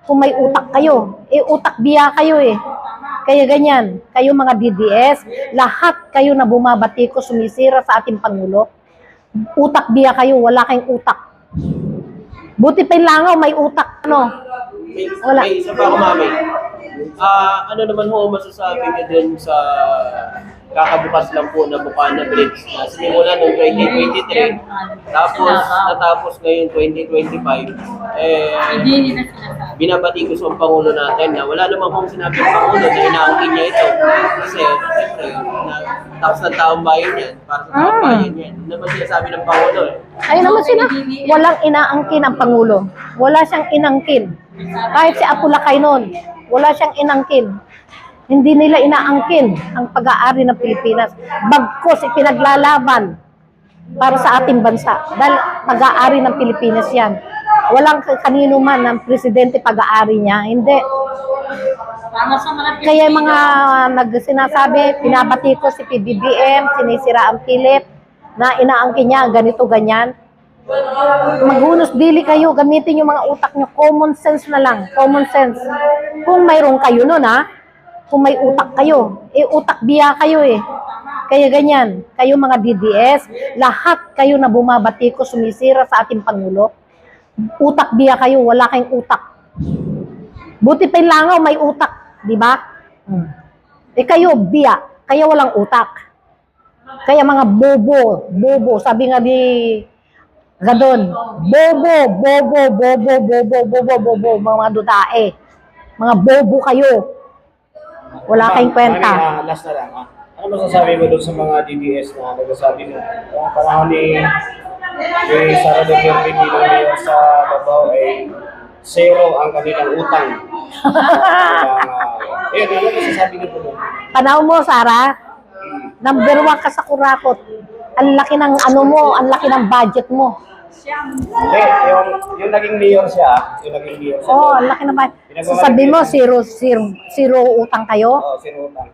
kung may utak kayo. Utak biya kayo eh. Kaya ganyan, kayo mga DDS, lahat kayo na bumabati ko sumisira sa ating Pangulo. Utak biya kayo, wala kayong utak. Buti pa yung Langaw, may utak. Ano? Wala. May isa pa ako, mami. Ano naman ho masasabi niyo dun sa kakabukas lang po na Bukana Bridge na sinimula noong 2023 tapos natapos ngayon 2025 binabati ko sa Pangulo natin na wala namang kung sinabi ng Pangulo na inaangkin niya ito kasi siyempre tapos ng taong bayan yan para sa taong bayan yan naman sinasabi ng Pangulo Ay naman sila, walang inaangkin ang Pangulo, wala siyang inangkin kahit si Apulacay noon, wala siyang inangkin. Hindi nila inaangkin ang pag-aari ng Pilipinas. Bagkus ipinaglalaban para sa ating bansa. Dahil pag-aari ng Pilipinas yan. Walang kanino man ng presidente pag-aari niya. Hindi. Kaya mga sinasabi, pinabati ko si PBBM, sinisira ang Philip, na inaangkin niya, ganito, ganyan. Maghunos dili kayo, gamitin yung mga utak nyo. Common sense na lang. Common sense. Kung mayroon kayo nun kung may utak kayo, utak biya kayo eh. Kaya ganyan, kayo mga DDS, lahat kayo na bumabati ko sumisira sa ating Pangulo, utak biya kayo, wala kayong utak. Buti pa yung Langaw, may utak, di ba? Kayo biya, kaya walang utak. Kaya mga bobo, sabi nga di Gadon, bobo, mga dudae, mga bobo kayo. Wala kayong kwenta. Last na lang. Ano masasabi mo doon sa mga DDS na nagsasabi mo? Ang panahon ni Sara Duterte bilang mayor sa Davao ay zero ang kanilang utang. Ano masasabi niyo po doon? Panahon mo, Sara, number 1 ka sa kurakot. Ang laki ng ano mo, ang laki ng budget mo. Hindi, yung naging mayor siya, Oo, ang laki naman. Sabi mo, zero utang kayo? Oo, zero utang.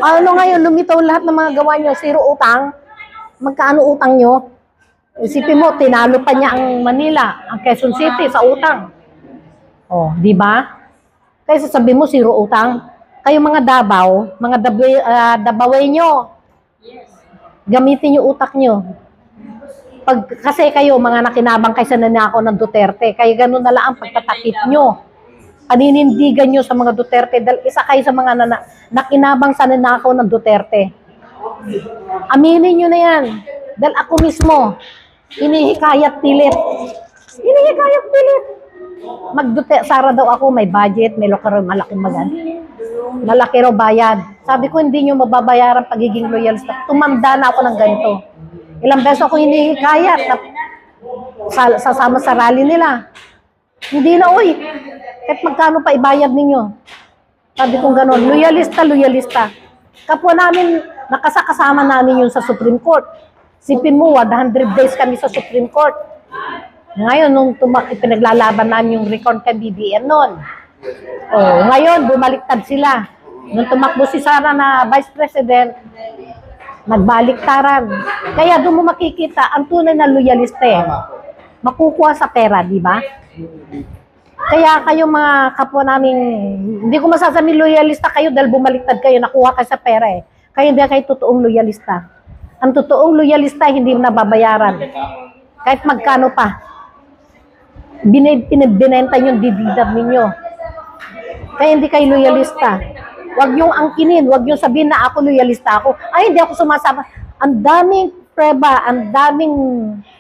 Ano ngayon, lumitaw lahat ng mga gawa nyo, zero utang? Magkano utang nyo? Isipin mo, tinalo pa niya ang Manila, ang Quezon City sa utang. Oh, di ba? Kaya sasabi mo, zero utang. Kayo mga Davao, mga Dabaway nyo, gamitin nyo utak nyo. Kasi kayo, mga nakinabang kay sa nanakaw ng Duterte, kaya ganun na lang ang pagtatakip nyo. Paninindigan nyo sa mga Duterte, dahil isa kayo sa mga nakinabang sa nanakaw ng Duterte. Aminin nyo na yan. Dahil ako mismo, hinihikayat pilit. Sara daw ako, may budget, may lokal, malaking magan. Malaki raw bayad. Sabi ko, hindi nyo mababayaran pagiging loyalista. Tumanda na ako ng ganito. Ilang beses ako hinihikayat na sasama sa rally nila. Hindi na, uy. Kahit magkano pa ibayad ninyo. Sabi kong gano'n, loyalista. Kapwa namin, nakasakasama namin yun sa Supreme Court. Sipin mo, 100 days kami sa Supreme Court. Ngayon, nung pinaglalaban namin yung record kay BBM noon. Ngayon, bumaliktad sila. Nung tumakbo si Sara na Vice President, nagbaliktaran. Kaya doon mo makikita ang tunay na loyalista makukuha sa pera, di ba? Kaya kayo mga kapwa namin, hindi ko masasabi loyalista kayo dahil bumaliktad kayo, nakuha kayo sa pera Kaya hindi kayo totoong loyalista. Ang totoong loyalista hindi nababayaran. Kahit magkano pa. Binenta yung dividend ninyo. Kaya hindi kayo loyalista. Huwag niyong angkinin, huwag niyong sabihin na ako loyalista ako. Ay, hindi ako sumasama. Ang daming preba, ang daming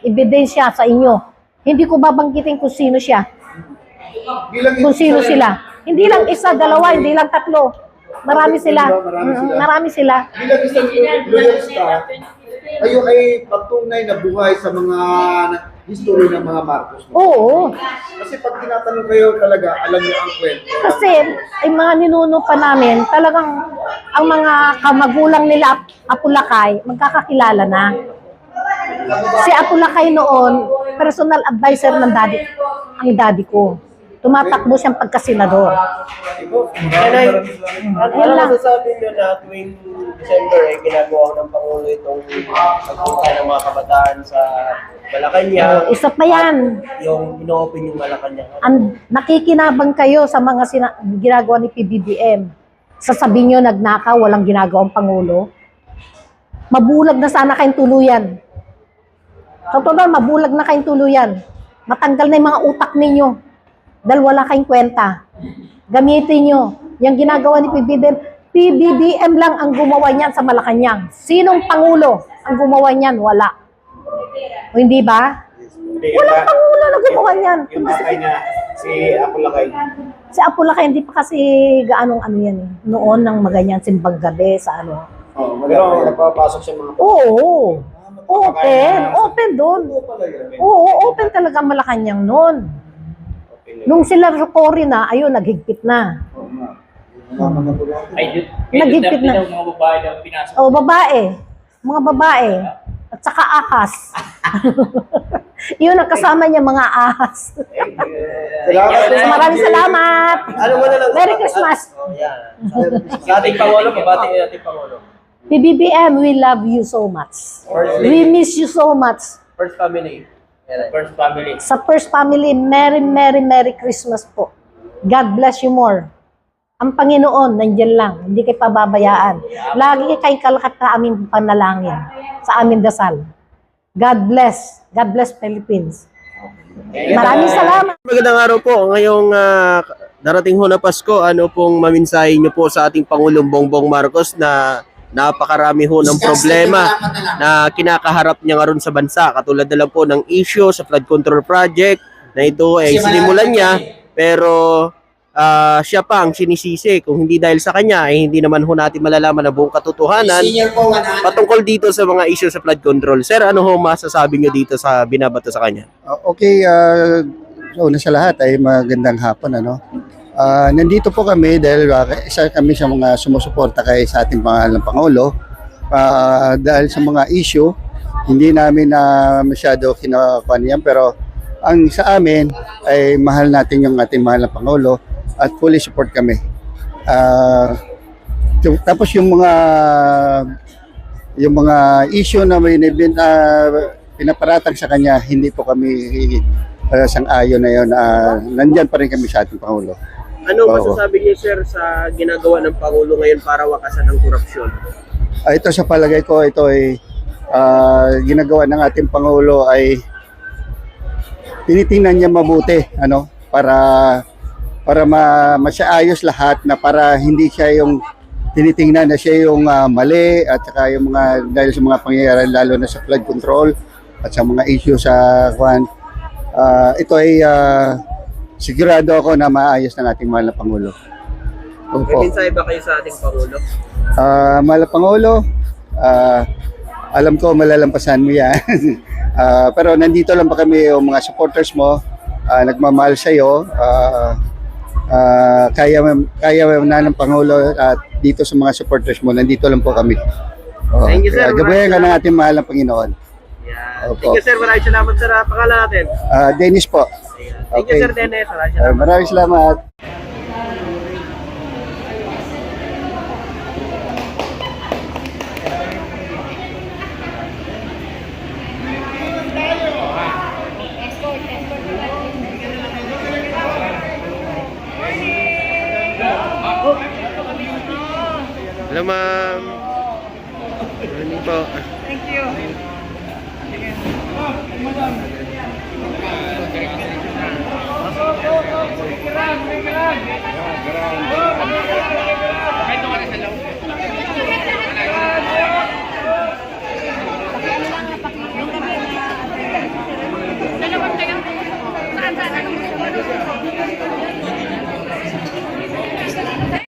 ebidensya sa inyo. Hindi ko babanggitin kung sino siya. Kung sino sila. Hindi lang isa, dalawa, hindi lang tatlo. Marami sila. Marami sila. Bilang isang loyalista, kayo ay patunay na buhay sa mga history ng mga Marcos. Oo. Kasi pag tinatanong kayo talaga, alam niyo ang kwento. Kasi ay mga ninuno pa namin, talagang ang mga kamagulang nila Apulacay, magkakakilala na. Si Apulacay noon, personal advisor ng daddy, ang daddy ko. Tumatakbo siyang pagkasenador. Nanay, ano lang. masasabi nyo na tuwing December ay ginagawa ng Pangulo itong pagpunta ng mga kabataan sa Malacanang? Isa pa yan. Yung ino-open yung Malacanang. Nakikinabang kayo sa mga ginagawa ni PBBM. Sasabihin nyo, nagnakaw, walang ginagawang Pangulo. Mabulag na sana kayong tuluyan. Sa totoo, mabulag na kayong tuluyan. Matanggal na yung mga utak ninyo. Dahil wala kayong kwenta. Gamitin nyo. Yung ginagawa ni PBBM, PBBM lang ang gumawa niyan sa Malacanang. Sinong Pangulo ang gumawa niyan? Wala. O hindi ba? Walang Pangulo na gumawa niyan. Yung tatay niya, si Apulakay. Si Apulakay, hindi pa kasi gaanong ano yan eh. Noon nang maganyan, simbang gabi sa ano. Pero nagpapasok siya mga Oo. Open doon. Oo, open talaga ang Malacanang noon. Nung sila Rocori na, ayun, naghigpit na. Naghigpit na. mga babae na pinasok. O, babae. Mga babae. At saka ahas. Yun, ang kasama niya, mga ahas. So, maraming salamat. Ano mo na lang? Merry Christmas. Oh, yan. Sa ating Pangulo, pabati ng ating Pangulo. PBBM, we love you so much. We miss you so much. First family. Yan. First family. Sa First Family, Merry Christmas po. God bless you more. Ang Panginoon, nandiyan lang. Hindi kayo pababayaan. Lagi kayo kalakat sa aming panalangin. Sa aming dasal. God bless. God bless Philippines. Maraming salamat. Magandang araw po. Ngayong darating ho na Pasko, ano pong maminsahe niyo po sa ating Pangulong Bongbong Marcos na napakarami ho ng problema na kinakaharap niya nga ron sa bansa. Katulad na lang po ng issue sa flood control project na ito ay sinimulan niya pero siya pa ang sinisisi. Kung hindi dahil sa kanya ay hindi naman ho natin malalaman na buong katotohanan patungkol dito sa mga issue sa flood control. Sir, ano ho masasabi niyo dito sa binabato sa kanya? Okay, una sa lahat ay magandang hapon. Nandito po kami dahil isa kami sa mga sumusuporta kay sa ating mahal na Pangulo. Dahil sa mga issue, hindi namin masyado kinakuha niyan, pero ang sa amin ay mahal natin yung ating mahal na Pangulo at fully support kami. Tapos yung mga issue na may pinaparatang sa kanya, hindi po kami sang-ayon na yun. Nandyan pa rin kami sa ating Pangulo. Ano masasabi niyo, sir, sa ginagawa ng Pangulo ngayon para wakasan ng korupsyon? Ito sa palagay ko, ito ay ginagawa ng ating Pangulo ay tinitingnan niya mabuti, para masaayos lahat, na para hindi siya yung tinitingnan na siya yung mali, at saka yung dahil sa mga pangyayari lalo na sa flood control at sa mga issue sa ito ay sigurado ako na maayos ng ating mahal na Pangulo. May mensahe ba kayo sa ating Pangulo? Mahal na Pangulo, alam ko malalampasan mo yan. Pero nandito lang pa kami, yung mga supporters mo, nagmamahal sa iyo. Kaya na ng Pangulo at dito sa mga supporters mo, nandito lang po kami. Thank you, sir. Gabayan ka ng ating mahal na Panginoon. Yeah. Thank you, sir. Maraming salamat, sir. Pangalan natin? Dennis po. Thank you, sir Dennis. Maraming salamat. Maraming salamat. Hello, ma'am. Morning po. Thank you. Sige.